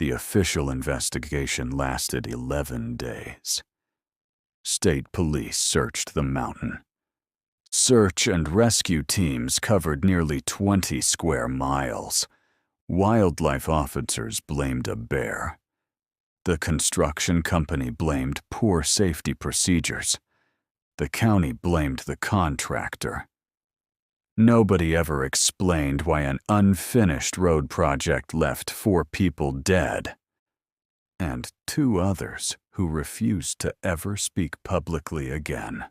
The official investigation lasted 11 days. State police searched the mountain. Search and rescue teams covered nearly 20 square miles. Wildlife officers blamed a bear. The construction company blamed poor safety procedures. The county blamed the contractor. Nobody ever explained why an unfinished road project left 4 people dead, and 2 others who refused to ever speak publicly again.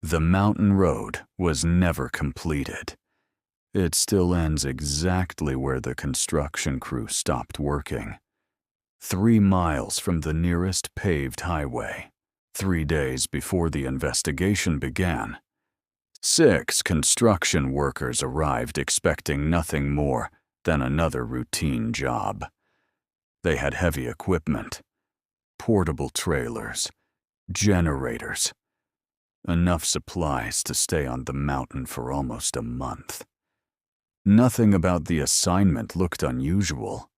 The mountain road was never completed. It still ends exactly where the construction crew stopped working. 3 miles from the nearest paved highway, 3 days before the investigation began. 6 construction workers arrived expecting nothing more than another routine job. They had heavy equipment, portable trailers, generators, enough supplies to stay on the mountain for almost a month. Nothing about the assignment looked unusual.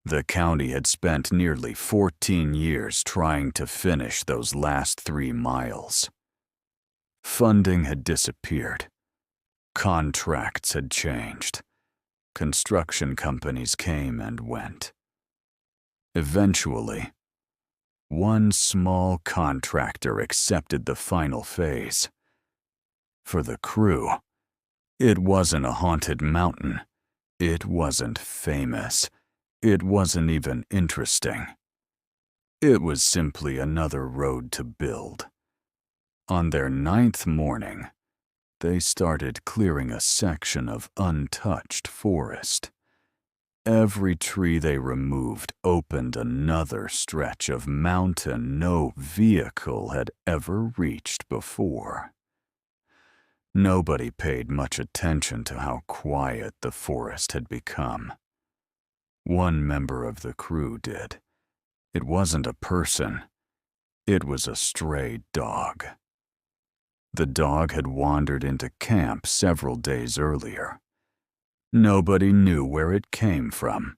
The county had spent nearly 14 years trying to finish those last 3 miles. Funding had disappeared. Contracts had changed. Construction companies came and went. Eventually, one small contractor accepted the final phase. For the crew, it wasn't a haunted mountain. It wasn't famous. It wasn't even interesting. It was simply another road to build. On their 9th morning, they started clearing a section of untouched forest. Every tree they removed opened another stretch of mountain no vehicle had ever reached before. Nobody paid much attention to how quiet the forest had become. One member of the crew did. It wasn't a person. It was a stray dog. The dog had wandered into camp several days earlier. Nobody knew where it came from.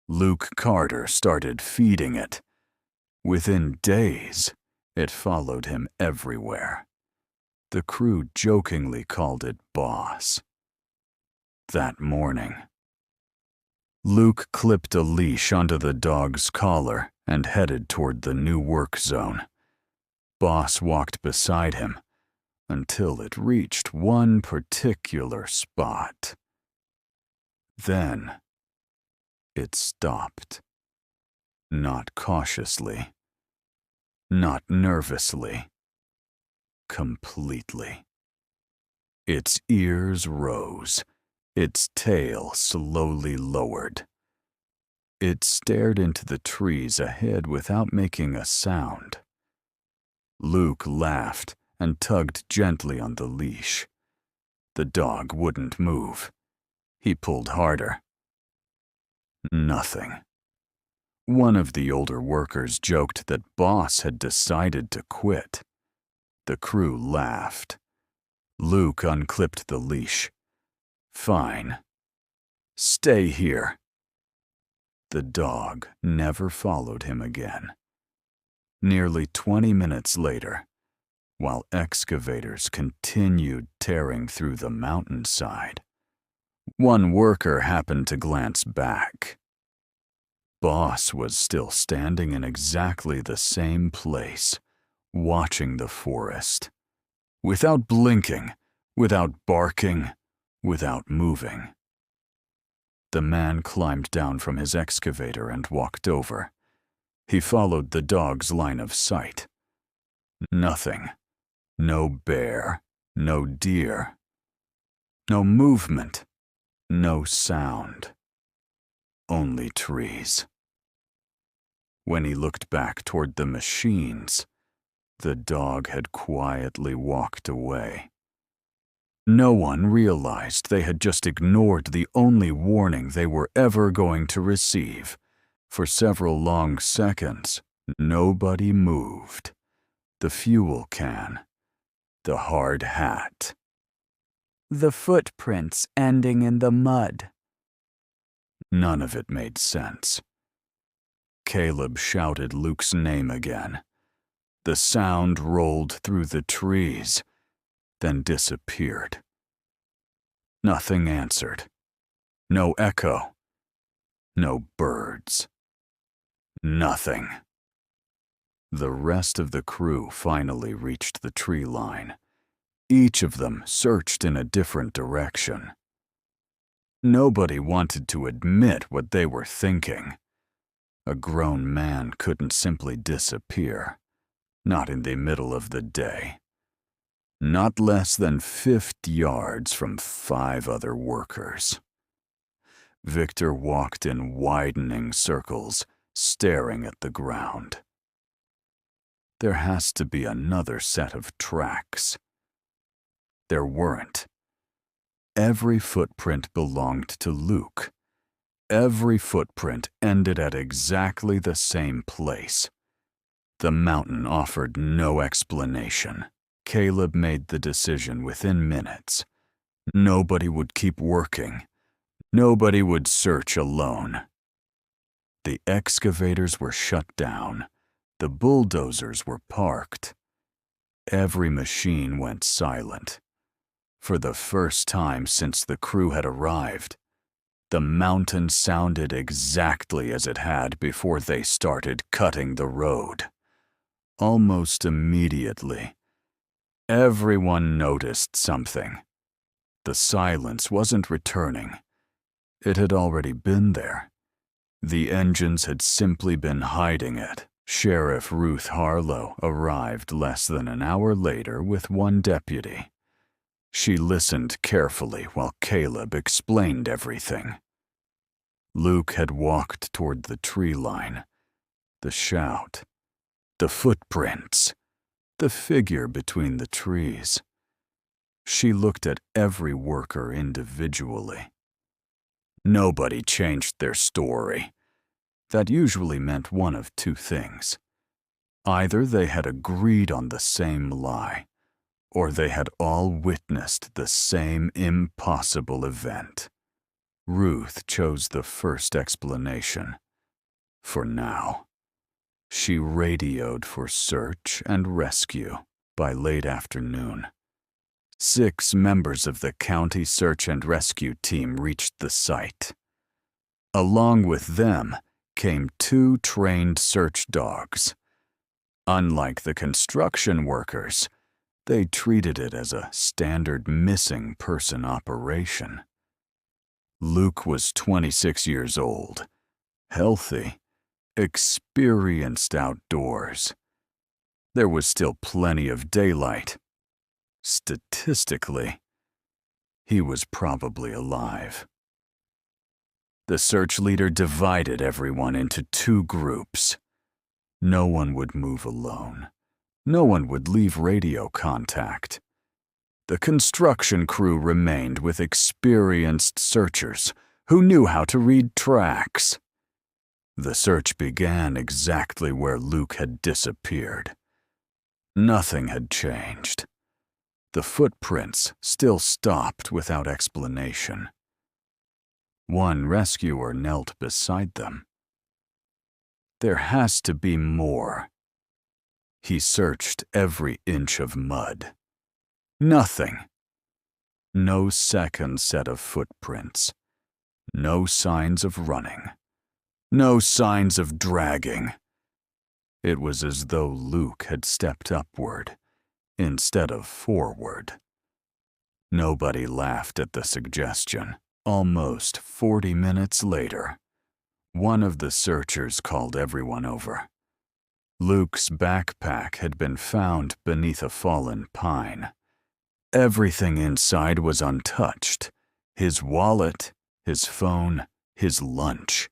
Luke Carter started feeding it. Within days, it followed him everywhere. The crew jokingly called it Boss. That morning, Luke clipped a leash onto the dog's collar and headed toward the new work zone. Boss walked beside him until it reached one particular spot. Then, it stopped. Not cautiously, not nervously, completely. Its ears rose, its tail slowly lowered. It stared into the trees ahead without making a sound. Luke laughed and tugged gently on the leash. The dog wouldn't move. He pulled harder. Nothing. One of the older workers joked that Boss had decided to quit. The crew laughed. Luke unclipped the leash. Fine. Stay here. The dog never followed him again. Nearly 20 minutes later, while excavators continued tearing through the mountainside, one worker happened to glance back. Boss was still standing in exactly the same place, watching the forest, without blinking, without barking, without moving. The man climbed down from his excavator and walked over. He followed the dog's line of sight. Nothing. No bear, no deer. No movement, no sound. Only trees. When he looked back toward the machines, the dog had quietly walked away. No one realized they had just ignored the only warning they were ever going to receive. For several long seconds, nobody moved. The fuel can, the hard hat, the footprints ending in the mud. None of it made sense. Caleb shouted Luke's name again. The sound rolled through the trees, then disappeared. Nothing answered. No echo. No birds. Nothing. The rest of the crew finally reached the tree line. Each of them searched in a different direction. Nobody wanted to admit what they were thinking. A grown man couldn't simply disappear, not in the middle of the day. Not less than 50 yards from 5 other workers. Victor walked in widening circles, staring at the ground. There has to be another set of tracks. There weren't. Every footprint belonged to Luke. Every footprint ended at exactly the same place. The mountain offered no explanation. Caleb made the decision within minutes. Nobody would keep working. Nobody would search alone. The excavators were shut down. The bulldozers were parked. Every machine went silent. For the first time since the crew had arrived, the mountain sounded exactly as it had before they started cutting the road. Almost immediately, everyone noticed something. The silence wasn't returning. It had already been there. The engines had simply been hiding it. Sheriff Ruth Harlow arrived less than an hour later with 1 deputy. She listened carefully while Caleb explained everything. Luke had walked toward the tree line. The shout, the footprints, the figure between the trees. She looked at every worker individually. Nobody changed their story. That usually meant one of 2 things. Either they had agreed on the same lie, or they had all witnessed the same impossible event. Ruth chose the first explanation. For now. She radioed for search and rescue by late afternoon. 6 members of the county search and rescue team reached the site. Along with them came 2 trained search dogs. Unlike the construction workers, they treated it as a standard missing person operation. Luke was 26 years old, healthy, experienced outdoors. There was still plenty of daylight. Statistically, he was probably alive. The search leader divided everyone into 2 groups. No one would move alone. No one would leave radio contact. The construction crew remained with experienced searchers who knew how to read tracks. The search began exactly where Luke had disappeared. Nothing had changed. The footprints still stopped without explanation. One rescuer knelt beside them. There has to be more. He searched every inch of mud. Nothing. No second set of footprints. No signs of running. No signs of dragging. It was as though Luke had stepped upward instead of forward. Nobody laughed at the suggestion. Almost 40 minutes later, one of the searchers called everyone over. Luke's backpack had been found beneath a fallen pine. Everything inside was untouched. His wallet, his phone, his lunch.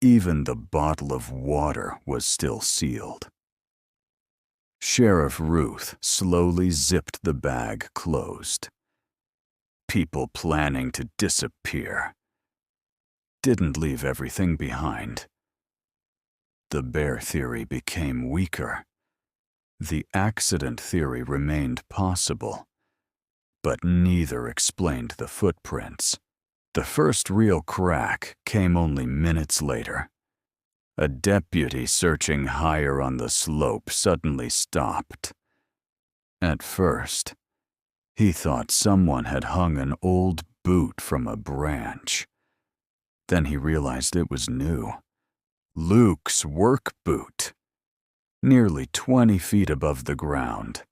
Even the bottle of water was still sealed. Sheriff Ruth slowly zipped the bag closed. People planning to disappear didn't leave everything behind. The bear theory became weaker. The accident theory remained possible, but neither explained the footprints. The first real crack came only minutes later. A deputy searching higher on the slope suddenly stopped. At first, he thought someone had hung an old boot from a branch. Then he realized it was new. Luke's work boot. Nearly 20 feet above the ground.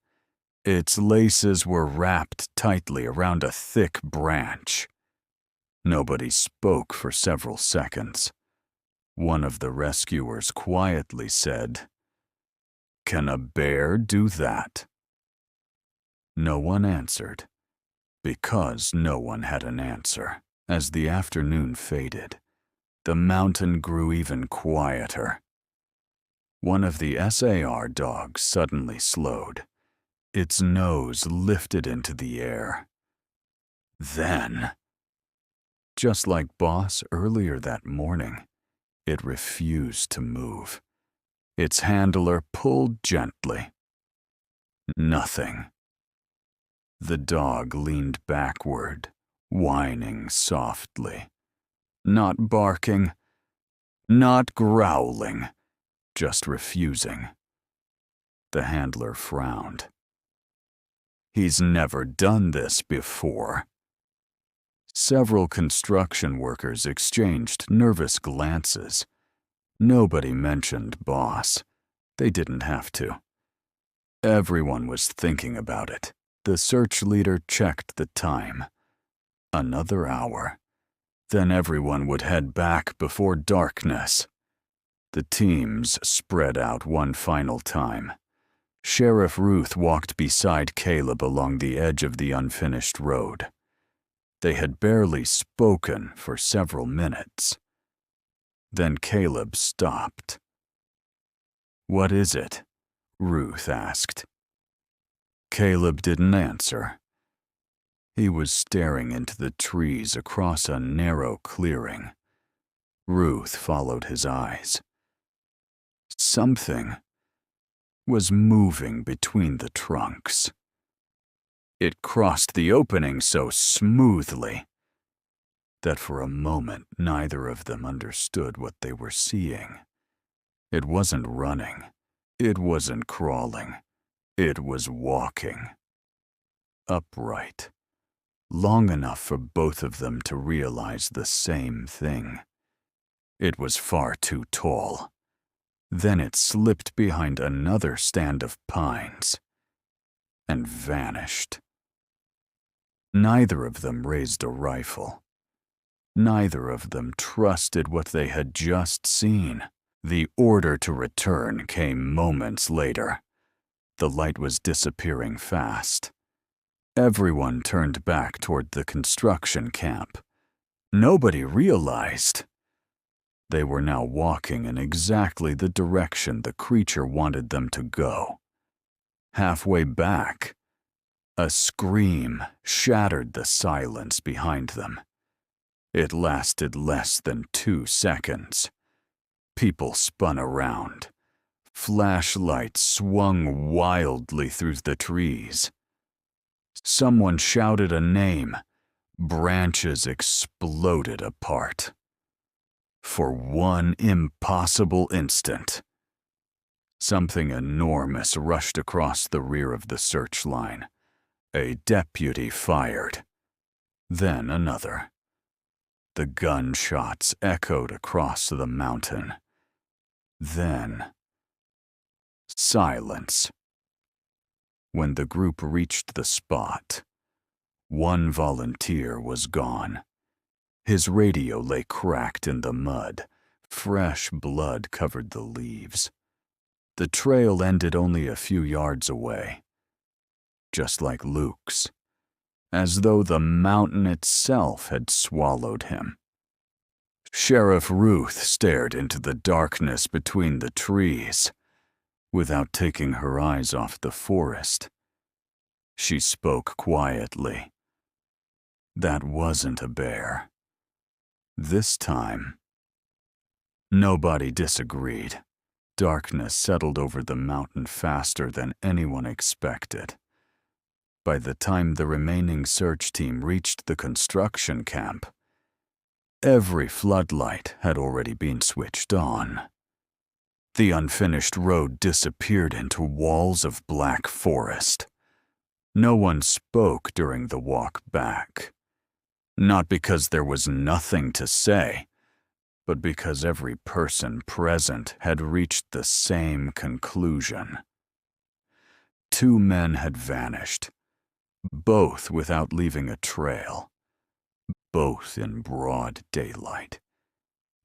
Its laces were wrapped tightly around a thick branch. Nobody spoke for several seconds. One of the rescuers quietly said, "Can a bear do that?" No one answered, because no one had an answer. As the afternoon faded, the mountain grew even quieter. One of the SAR dogs suddenly slowed. Its nose lifted into the air. Then, just like Boss earlier that morning, it refused to move. Its handler pulled gently. Nothing. The dog leaned backward, whining softly. Not barking, not growling, just refusing. The handler frowned. He's never done this before. Several construction workers exchanged nervous glances. Nobody mentioned Boss. They didn't have to. Everyone was thinking about it. The search leader checked the time. Another hour. Then everyone would head back before darkness. The teams spread out one final time. Sheriff Ruth walked beside Caleb along the edge of the unfinished road. They had barely spoken for several minutes. Then Caleb stopped. "What is it?" Ruth asked. Caleb didn't answer. He was staring into the trees across a narrow clearing. Ruth followed his eyes. Something was moving between the trunks. It crossed the opening so smoothly that for a moment neither of them understood what they were seeing. It wasn't running. It wasn't crawling. It was walking. Upright. Long enough for both of them to realize the same thing. It was far too tall. Then it slipped behind another stand of pines and vanished. Neither of them raised a rifle. Neither of them trusted what they had just seen. The order to return came moments later. The light was disappearing fast. Everyone turned back toward the construction camp. Nobody realized they were now walking in exactly the direction the creature wanted them to go. Halfway back, a scream shattered the silence behind them. It lasted less than 2 seconds. People spun around. Flashlights swung wildly through the trees. Someone shouted a name. Branches exploded apart. For one impossible instant, something enormous rushed across the rear of the search line. A deputy fired. Then another. The gunshots echoed across the mountain. Then silence. When the group reached the spot, one volunteer was gone. His radio lay cracked in the mud. Fresh blood covered the leaves. The trail ended only a few yards away. Just like Luke's, as though the mountain itself had swallowed him. Sheriff Ruth stared into the darkness between the trees, without taking her eyes off the forest. She spoke quietly. That wasn't a bear. This time, nobody disagreed. Darkness settled over the mountain faster than anyone expected. By the time the remaining search team reached the construction camp, Every floodlight had already been switched on. The unfinished road disappeared into walls of black forest. No one spoke during the walk back. Not because there was nothing to say, but because every person present had reached the same conclusion. 2 men had vanished, both without leaving a trail, both in broad daylight,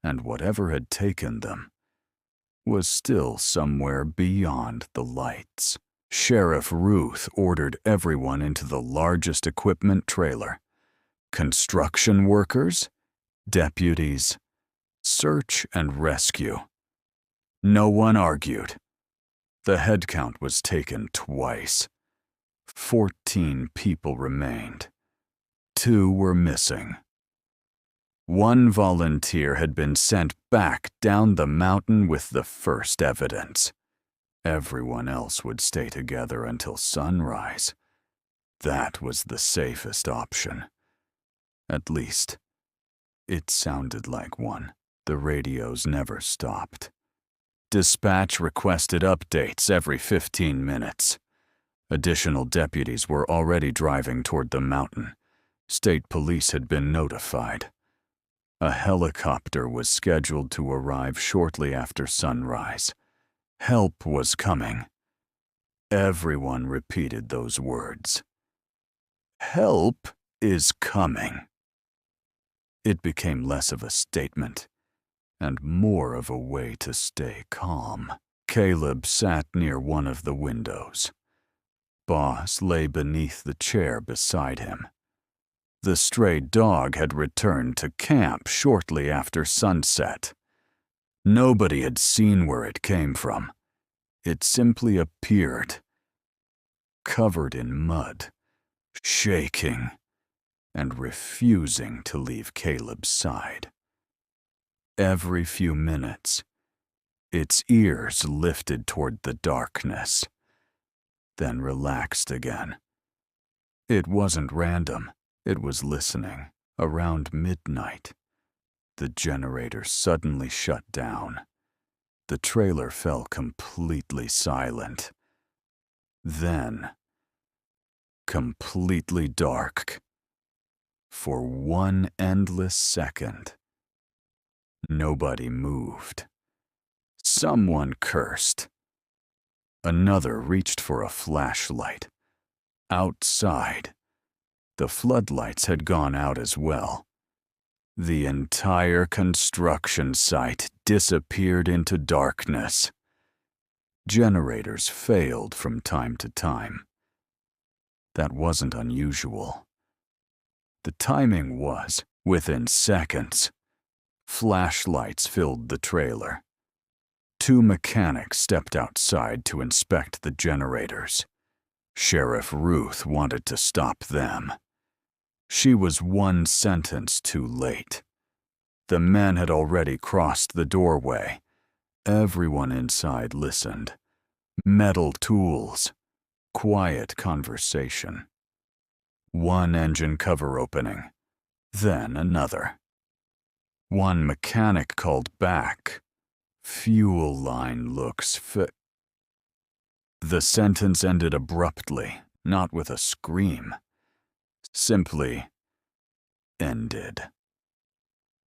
and whatever had taken them was still somewhere beyond the lights. Sheriff Ruth ordered everyone into the largest equipment trailer. Construction workers, deputies, search and rescue. No one argued. The head count was taken twice. 14 people remained. 2 were missing. 1 volunteer had been sent back down the mountain with the first evidence. Everyone else would stay together until sunrise. That was the safest option. At least, it sounded like one. The radios never stopped. Dispatch requested updates every 15 minutes. Additional deputies were already driving toward the mountain. State police had been notified. A helicopter was scheduled to arrive shortly after sunrise. Help was coming. Everyone repeated those words. Help is coming. It became less of a statement and more of a way to stay calm. Caleb sat near one of the windows. Boss lay beneath the chair beside him. The stray dog had returned to camp shortly after sunset. Nobody had seen where it came from. It simply appeared, covered in mud, shaking, and refusing to leave Caleb's side. Every few minutes, its ears lifted toward the darkness, then relaxed again. It wasn't random. It was listening. Around midnight, the generator suddenly shut down. The trailer fell completely silent. Then, completely dark. For one endless second, nobody moved. Someone cursed. Another reached for a flashlight. Outside, the floodlights had gone out as well. The entire construction site disappeared into darkness. Generators failed from time to time. That wasn't unusual. The timing was, within seconds, flashlights filled the trailer. 2 mechanics stepped outside to inspect the generators. Sheriff Ruth wanted to stop them. She was 1 sentence too late. The men had already crossed the doorway. Everyone inside listened. Metal tools. Quiet conversation. 1 engine cover opening. Then another. 1 mechanic called back. Fuel line looks fit. The sentence ended abruptly, not with a scream. Simply ended.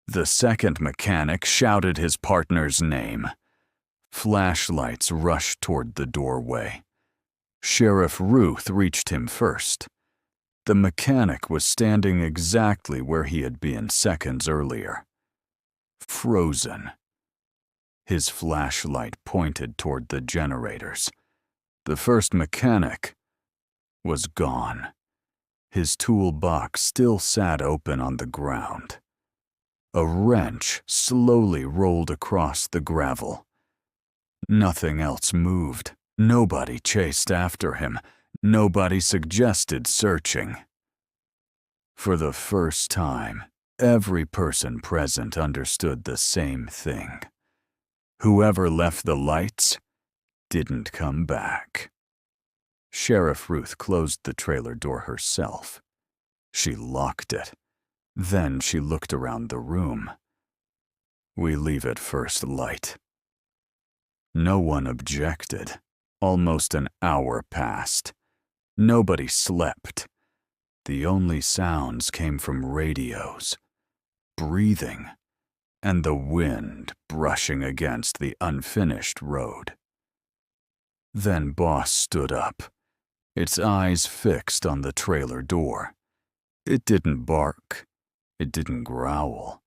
The second mechanic shouted his partner's name. Flashlights rushed toward the doorway. Sheriff Ruth reached him first. The mechanic was standing exactly where he had been seconds earlier. Frozen. His flashlight pointed toward the generators. The first mechanic was gone. His toolbox still sat open on the ground. A wrench slowly rolled across the gravel. Nothing else moved. Nobody chased after him. Nobody suggested searching. For the first time, every person present understood the same thing. Whoever left the lights didn't come back. Sheriff Ruth closed the trailer door herself. She locked it. Then she looked around the room. We leave at first light. No one objected. Almost an hour passed. Nobody slept. The only sounds came from radios, breathing, and the wind brushing against the unfinished road. Then Boss stood up, its eyes fixed on the trailer door. It didn't bark. It didn't growl.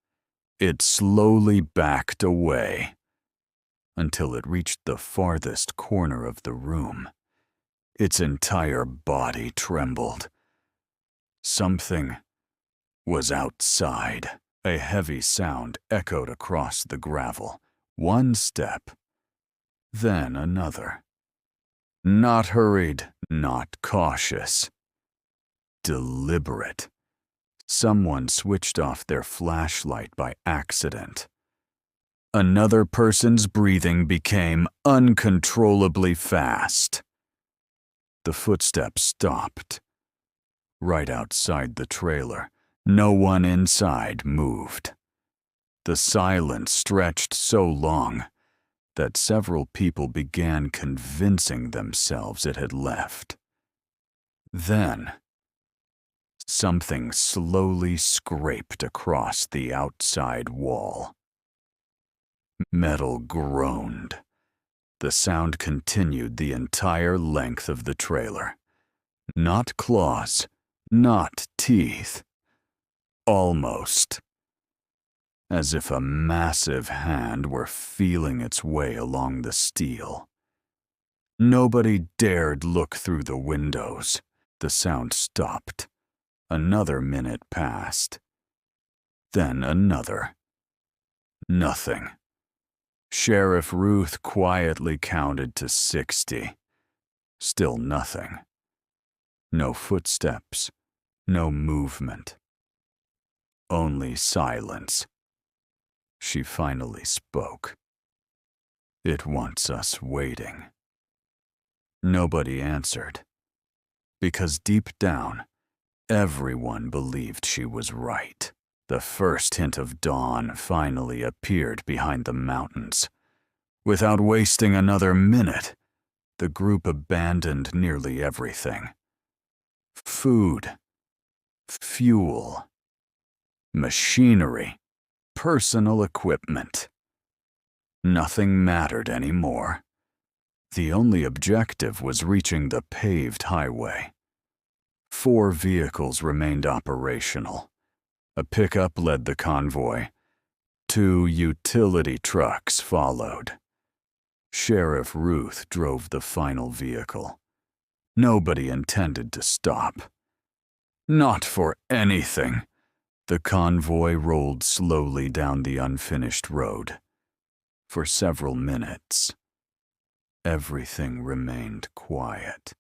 It slowly backed away until it reached the farthest corner of the room. Its entire body trembled. Something was outside. A heavy sound echoed across the gravel. One step, then another. Not hurried, not cautious. Deliberate. Someone switched off their flashlight by accident. Another person's breathing became uncontrollably fast. The footsteps stopped. Right outside the trailer, no one inside moved. The silence stretched so long that several people began convincing themselves it had left. Then, something slowly scraped across the outside wall. Metal groaned. The sound continued the entire length of the trailer. Not claws, not teeth. Almost. As if a massive hand were feeling its way along the steel. Nobody dared look through the windows. The sound stopped. Another minute passed. Then another. Nothing. Sheriff Ruth quietly counted to 60. Still nothing. No footsteps. No movement. Only silence. She finally spoke. It wants us waiting. Nobody answered. Because deep down, everyone believed she was right. The first hint of dawn finally appeared behind the mountains. Without wasting another minute, the group abandoned nearly everything. Food, fuel, machinery, personal equipment. Nothing mattered anymore. The only objective was reaching the paved highway. 4 vehicles remained operational. A pickup led the convoy. 2 utility trucks followed. Sheriff Ruth drove the final vehicle. Nobody intended to stop. Not for anything. The convoy rolled slowly down the unfinished road. For several minutes, everything remained quiet.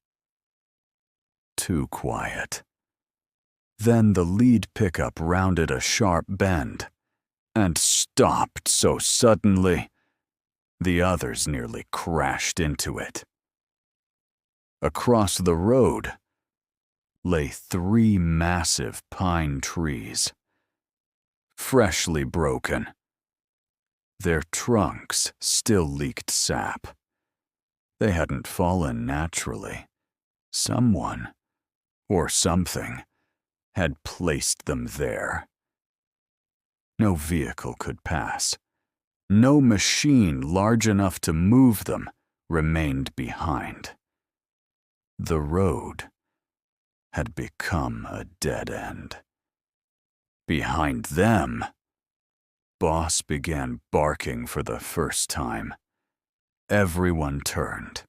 Too quiet. Then the lead pickup rounded a sharp bend and stopped so suddenly, the others nearly crashed into it. Across the road lay 3 massive pine trees, freshly broken. Their trunks still leaked sap. They hadn't fallen naturally. Someone, or something, had placed them there. No vehicle could pass. No machine large enough to move them remained behind. The road had become a dead end. Behind them, Boss began barking for the first time. Everyone turned.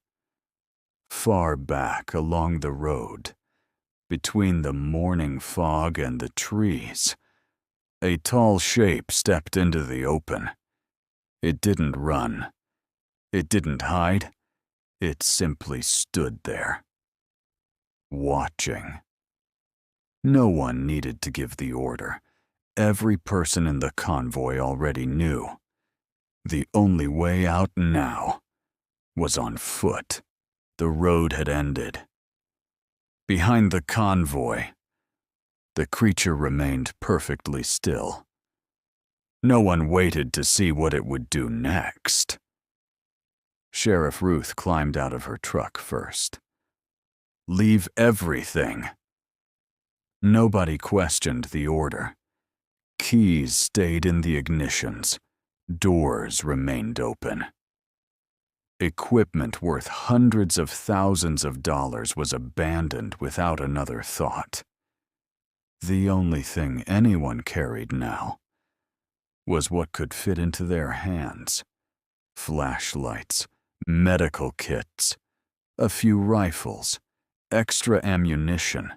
Far back along the road, between the morning fog and the trees, a tall shape stepped into the open. It didn't run. It didn't hide. It simply stood there, watching. No one needed to give the order. Every person in the convoy already knew. The only way out now was on foot. The road had ended. Behind the convoy, The creature remained perfectly still. No one waited to see what it would do next. Sheriff Ruth climbed out of her truck first. "Leave everything." Nobody questioned the order. Keys stayed in the ignitions. Doors remained open. Equipment worth hundreds of thousands of dollars was abandoned without another thought. The only thing anyone carried now was what could fit into their hands: flashlights, medical kits, a few rifles, extra ammunition.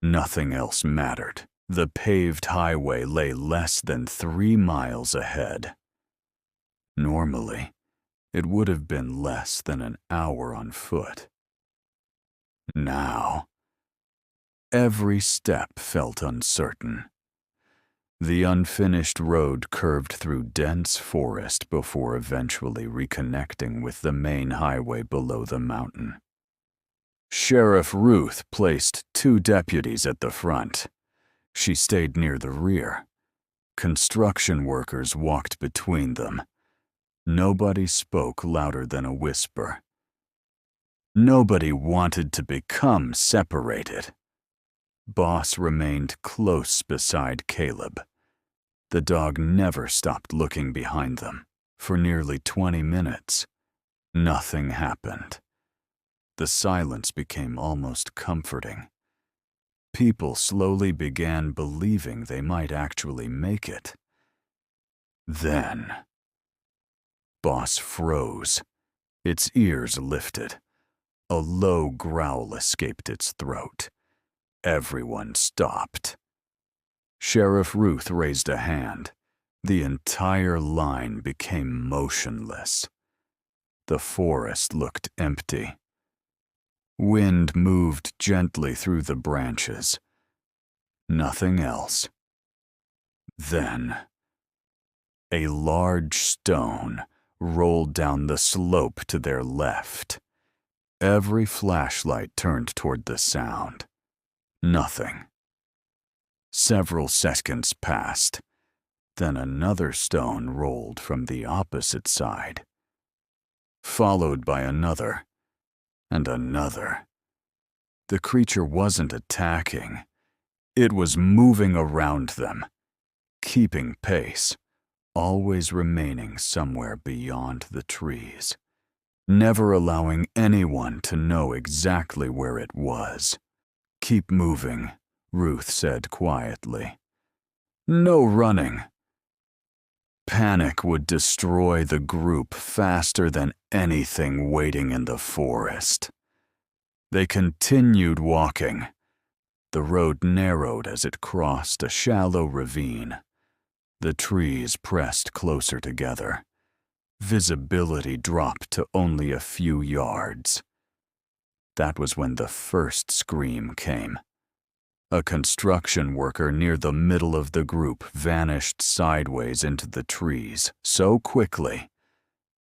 Nothing else mattered. The paved highway lay less than 3 miles ahead. Normally, it would have been less than an hour on foot. Now, every step felt uncertain. The unfinished road curved through dense forest before eventually reconnecting with the main highway below the mountain. Sheriff Ruth placed 2 deputies at the front. She stayed near the rear. Construction workers walked between them. Nobody spoke louder than a whisper. Nobody wanted to become separated. Boss remained close beside Caleb. The dog never stopped looking behind them. For nearly 20 minutes, nothing happened. The silence became almost comforting. People slowly began believing they might actually make it. Then, Boss froze. Its ears lifted. A low growl escaped its throat. Everyone stopped. Sheriff Ruth raised a hand. The entire line became motionless. The forest looked empty. Wind moved gently through the branches. Nothing else. Then, a large stone rolled down the slope to their left. Every flashlight turned toward the sound. Nothing. Several seconds passed. Then another stone rolled from the opposite side, followed by another and another. The creature wasn't attacking. It was moving around them, keeping pace, always remaining somewhere beyond the trees, never allowing anyone to know exactly where it was. "Keep moving," Ruth said quietly. "No running." Panic would destroy the group faster than anything waiting in the forest. They continued walking. The road narrowed as it crossed a shallow ravine. The trees pressed closer together. Visibility dropped to only a few yards. That was when the first scream came. A construction worker near the middle of the group vanished sideways into the trees so quickly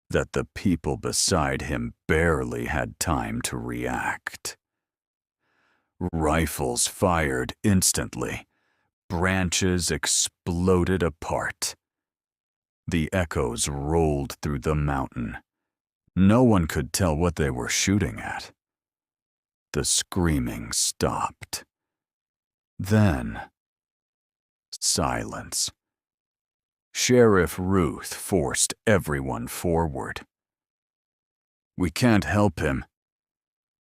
that the people beside him barely had time to react. Rifles fired instantly. Branches exploded apart. The echoes rolled through the mountain. No one could tell what they were shooting at. The screaming stopped. Then, silence. Sheriff Ruth forced everyone forward. "We can't help him."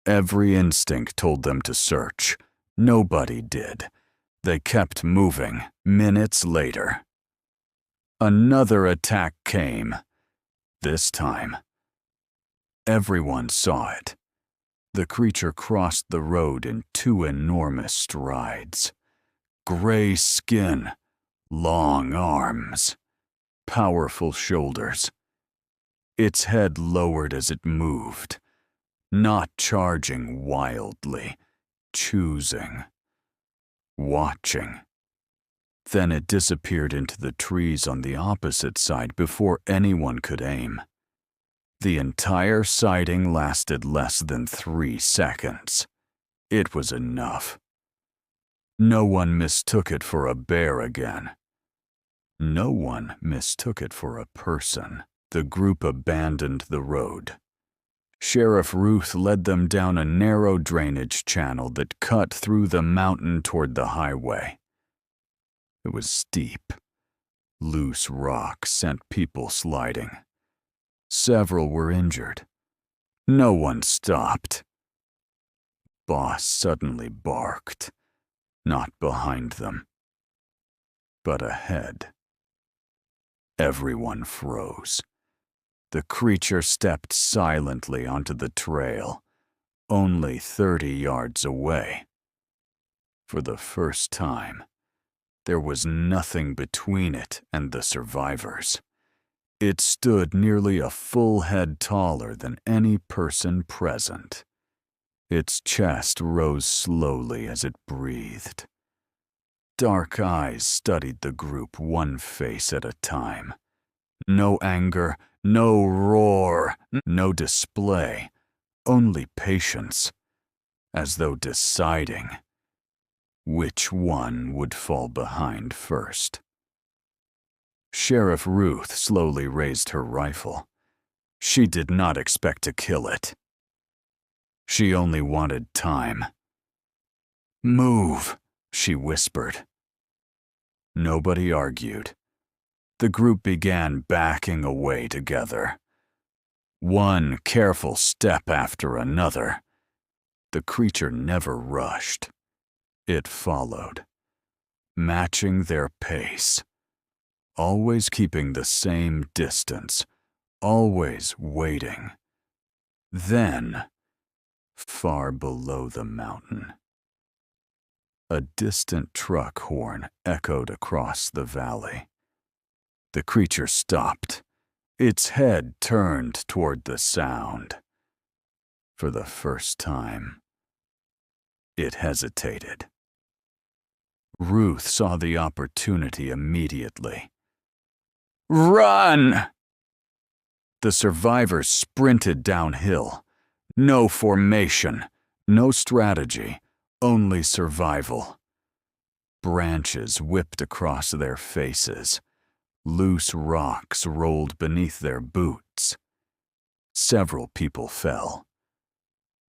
Every instinct told them to search. Nobody did. They kept moving. Minutes later, another attack came. This time, everyone saw it. The creature crossed the road in 2 enormous strides. Gray skin, long arms, powerful shoulders. Its head lowered as it moved, not charging wildly, choosing, watching. Then it disappeared into the trees on the opposite side before anyone could aim. The entire sighting lasted less than 3 seconds. It was enough. No one mistook it for a bear again. No one mistook it for a person. The group abandoned the road. Sheriff Ruth led them down a narrow drainage channel that cut through the mountain toward the highway. It was steep. Loose rocks sent people sliding. Several were injured. No one stopped. Boss suddenly barked, not behind them, but ahead. Everyone froze. The creature stepped silently onto the trail, only 30 yards away. For the first time, there was nothing between it and the survivors. It stood nearly a full head taller than any person present. Its chest rose slowly as it breathed. Dark eyes studied the group one face at a time. No anger, no roar, no display, only patience, as though deciding which one would fall behind first. Sheriff Ruth slowly raised her rifle. She did not expect to kill it. She only wanted time. "Move," she whispered. Nobody argued. The group began backing away together. One careful step after another. The creature never rushed. It followed, matching their pace, always keeping the same distance, always waiting. Then, far below the mountain, a distant truck horn echoed across the valley. The creature stopped. Its head turned toward the sound. For the first time, it hesitated. Ruth saw the opportunity immediately. "Run!" The survivors sprinted downhill. No formation, no strategy, only survival. Branches whipped across their faces. Loose rocks rolled beneath their boots. Several people fell.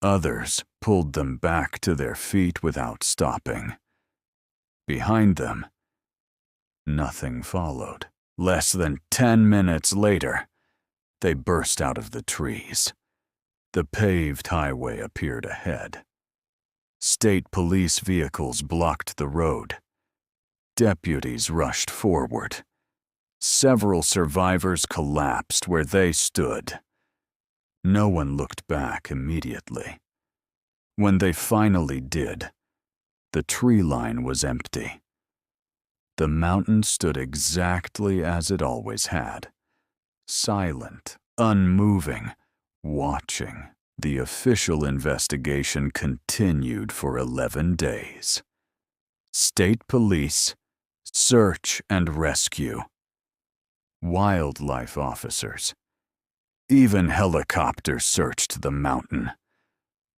Others pulled them back to their feet without stopping. Behind them, nothing followed. Less than 10 minutes later, they burst out of the trees. The paved highway appeared ahead. State police vehicles blocked the road. Deputies rushed forward. Several survivors collapsed where they stood. No one looked back immediately. When they finally did, the tree line was empty. The mountain stood exactly as it always had, silent, unmoving, watching. The official investigation continued for 11 days. State police, search and rescue. Wildlife officers. Even helicopters searched the mountain.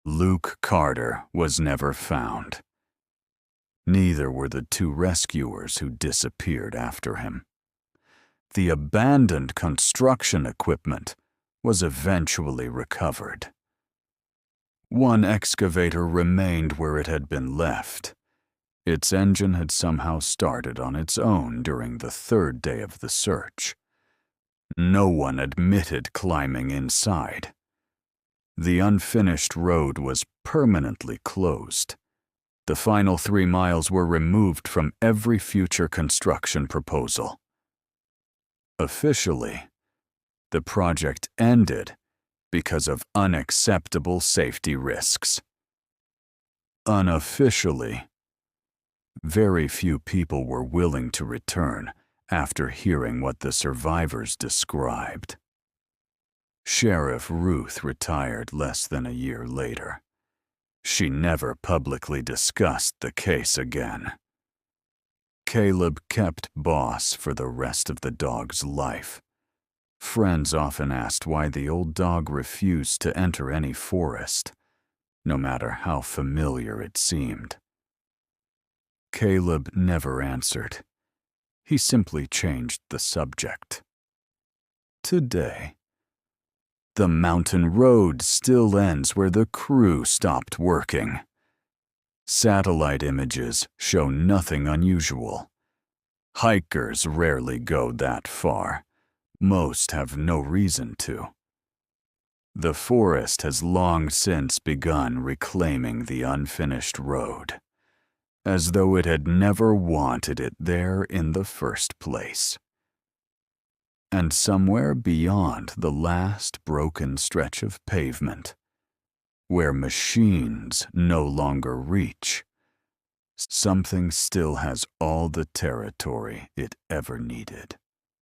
Luke Carter was never found. Neither were the two rescuers who disappeared after him. The abandoned construction equipment was eventually recovered. One excavator remained where it had been left. Its engine had somehow started on its own during the 3rd day of the search. No one admitted climbing inside. The unfinished road was permanently closed. The final 3 miles were removed from every future construction proposal. Officially, the project ended because of unacceptable safety risks. Unofficially, very few people were willing to return after hearing what the survivors described. Sheriff Ruth retired less than a year later. She never publicly discussed the case again. Caleb kept Boss for the rest of the dog's life. Friends often asked why the old dog refused to enter any forest, no matter how familiar it seemed. Caleb never answered. He simply changed the subject. Today, the mountain road still ends where the crew stopped working. Satellite images show nothing unusual. Hikers rarely go that far. Most have no reason to. The forest has long since begun reclaiming the unfinished road, as though it had never wanted it there in the first place. And somewhere beyond the last broken stretch of pavement, where machines no longer reach, something still has all the territory it ever needed.